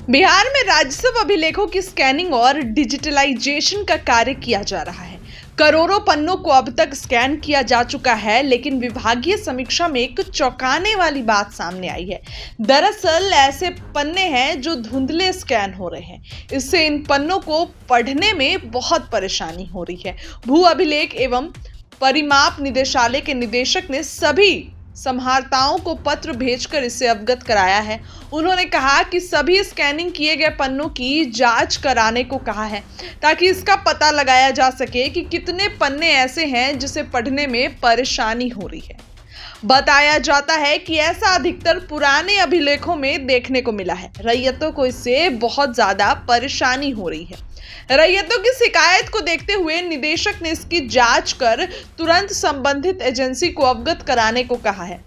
बिहार में राजस्व अभिलेखों की स्कैनिंग और डिजिटलाइजेशन का कार्य किया जा रहा है। करोड़ों पन्नों को अब तक स्कैन किया जा चुका है, लेकिन विभागीय समीक्षा में एक चौंकाने वाली बात सामने आई है। दरअसल ऐसे पन्ने हैं जो धुंधले स्कैन हो रहे हैं। इससे इन पन्नों को पढ़ने में बहुत परेशानी हो रही है। भू अभिलेख एवं परिमाप निदेशालय के निदेशक ने सभी संभारताओं को पत्र भेजकर इससे अवगत कराया है। उन्होंने कहा कि सभी स्कैनिंग किए गए पन्नों की जांच कराने को कहा है, ताकि इसका पता लगाया जा सके कि कितने पन्ने ऐसे हैं जिसे पढ़ने में परेशानी हो रही है। बताया जाता है कि ऐसा अधिकतर पुराने अभिलेखों में देखने को मिला है। रैयतों को इससे बहुत ज्यादा परेशानी हो रही है। रैयतों की शिकायत को देखते हुए निदेशक ने इसकी जांच कर तुरंत संबंधित एजेंसी को अवगत कराने को कहा है,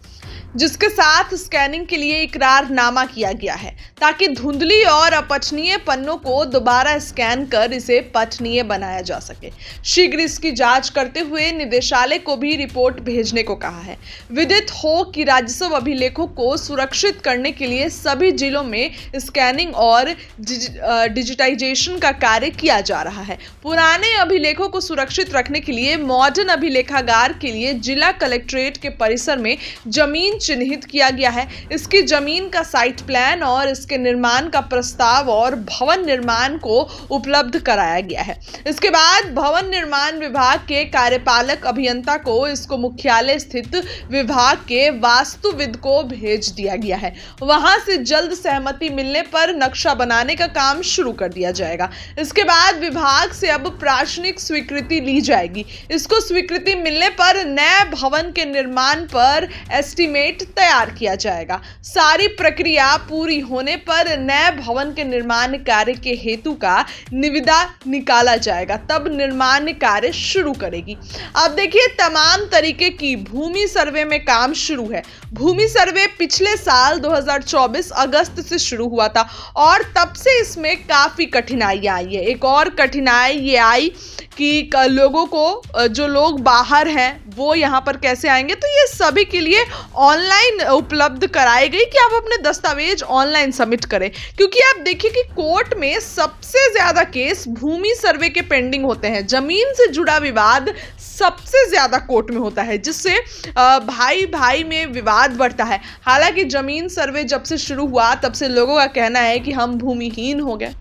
जिसके साथ स्कैनिंग के लिए इकरारनामा किया गया है, ताकि धुंधली और अपठनीय पन्नों को दोबारा स्कैन कर इसे पठनीय बनाया जा सके। शीघ्र इसकी जांच करते हुए निदेशालय को भी रिपोर्ट भेजने को कहा है। विदित हो कि राजस्व अभिलेखों को सुरक्षित करने के लिए सभी जिलों में स्कैनिंग और डिजिटाइजेशन का कार्य किया जा रहा है। पुराने अभिलेखों को सुरक्षित रखने के लिए मॉडर्न अभिलेखागार के लिए जिला कलेक्ट्रेट के परिसर में जमीन चिन्हित किया गया है। इसकी जमीन का साइट प्लान और इसके निर्माण का प्रस्ताव और भवन निर्माण को उपलब्ध कराया गया है। इसके बाद भवन निर्माण विभाग के कार्यपालक अभियंता को इसको मुख्यालय स्थित विभाग के वास्तुविद को भेज दिया गया है। वहां से जल्द सहमति मिलने पर नक्शा बनाने का काम शुरू कर दिया जाएगा। इसके बाद विभाग से अब प्राशनिक स्वीकृति ली जाएगी। इसको स्वीकृति मिलने पर नए भवन के निर्माण पर एस्टीमेट तैयार किया जाएगा। सारी प्रक्रिया पूरी होने पर नए भवन के निर्माण कार्य के हेतु का निविदा निकाला जाएगा, तब निर्माण कार्य शुरू करेगी। अब देखिए, तमाम तरीके की भूमि सर्वे में काम शुरू है। भूमि सर्वे पिछले साल 2024 अगस्त से शुरू हुआ था और तब से इसमें काफी कठिनाइयां आई है। एक और कठिनाई ये आई कि लोगों को, जो लोग बाहर हैं वो यहाँ पर कैसे आएंगे, तो ये सभी के लिए ऑनलाइन उपलब्ध कराई गई कि आप अपने दस्तावेज ऑनलाइन सबमिट करें। क्योंकि आप देखिए कि कोर्ट में सबसे ज्यादा केस भूमि सर्वे के पेंडिंग होते हैं। जमीन से जुड़ा विवाद सबसे ज्यादा कोर्ट में होता है, जिससे भाई भाई में विवाद बढ़ता है। हालांकि जमीन सर्वे जब से शुरू हुआ तब से लोगों का कहना है कि हम भूमिहीन हो गए,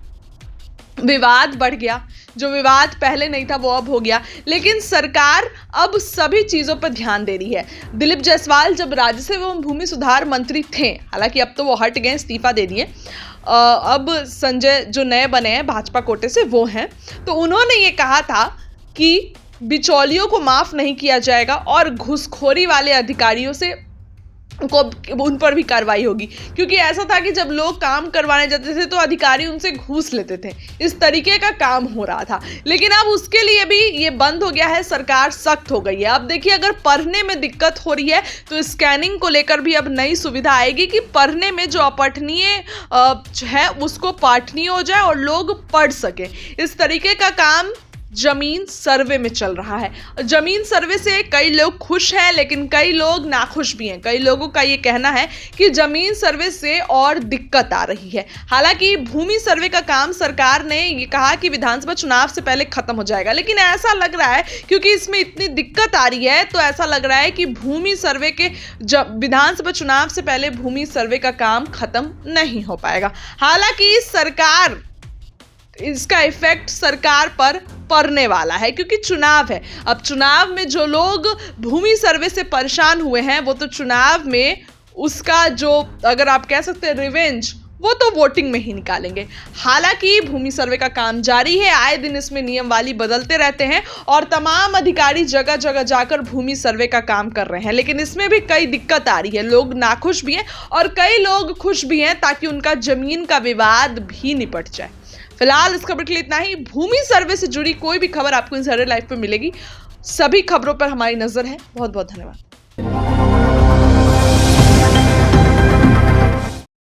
विवाद बढ़ गया। जो विवाद पहले नहीं था वो अब हो गया। लेकिन सरकार अब सभी चीजों पर ध्यान दे रही है। दिलीप जायसवाल जब राजस्व एवं भूमि सुधार मंत्री थे, हालांकि अब तो वो हट गए, इस्तीफा दे दिए, अब संजय जो नए बने हैं भाजपा कोटे से वो हैं, तो उन्होंने ये कहा था कि बिचौलियों को माफ नहीं किया जाएगा और घूसखोरी वाले अधिकारियों से उन पर भी कार्रवाई होगी। क्योंकि ऐसा था कि जब लोग काम करवाने जाते थे तो अधिकारी उनसे घूस लेते थे। इस तरीके का काम हो रहा था, लेकिन अब उसके लिए भी ये बंद हो गया है। सरकार सख्त हो गई है। अब देखिए, अगर पढ़ने में दिक्कत हो रही है तो स्कैनिंग को लेकर भी अब नई सुविधा आएगी कि पढ़ने में जो अपठनीय है उसको पाठनीय हो जाए और लोग पढ़ सके। इस तरीके का काम जमीन सर्वे में चल रहा है। जमीन सर्वे से कई लोग खुश हैं, लेकिन कई लोग नाखुश भी हैं। कई लोगों का ये कहना है कि जमीन सर्वे से और दिक्कत आ रही है। हालांकि भूमि सर्वे का काम सरकार ने ये कहा कि विधानसभा चुनाव से पहले खत्म हो जाएगा, लेकिन ऐसा लग रहा है क्योंकि इसमें इतनी दिक्कत आ रही है तो ऐसा लग रहा है कि भूमि सर्वे के विधानसभा चुनाव से पहले भूमि सर्वे का काम खत्म नहीं हो पाएगा। हालांकि सरकार, इसका इफेक्ट सरकार पर पड़ने वाला है क्योंकि चुनाव है। अब चुनाव में जो लोग भूमि सर्वे से परेशान हुए हैं वो तो चुनाव में उसका जो, अगर आप कह सकते हैं, रिवेंज, वो तो वोटिंग में ही निकालेंगे। हालांकि भूमि सर्वे का काम जारी है। आए दिन इसमें नियमावली बदलते रहते हैं और तमाम अधिकारी जगह जगह जाकर भूमि सर्वे का काम कर रहे हैं, लेकिन इसमें भी कई दिक्कत आ रही है। लोग नाखुश भी हैं और कई लोग खुश भी हैं, ताकि उनका जमीन का विवाद भी निपट जाए। फिलहाल इस खबर के लिए इतना ही। भूमि सर्वे से जुड़ी कोई भी खबर आपको इनसाइडर लाइफ पे मिलेगी। सभी खबरों पर हमारी नजर है। बहुत बहुत धन्यवाद।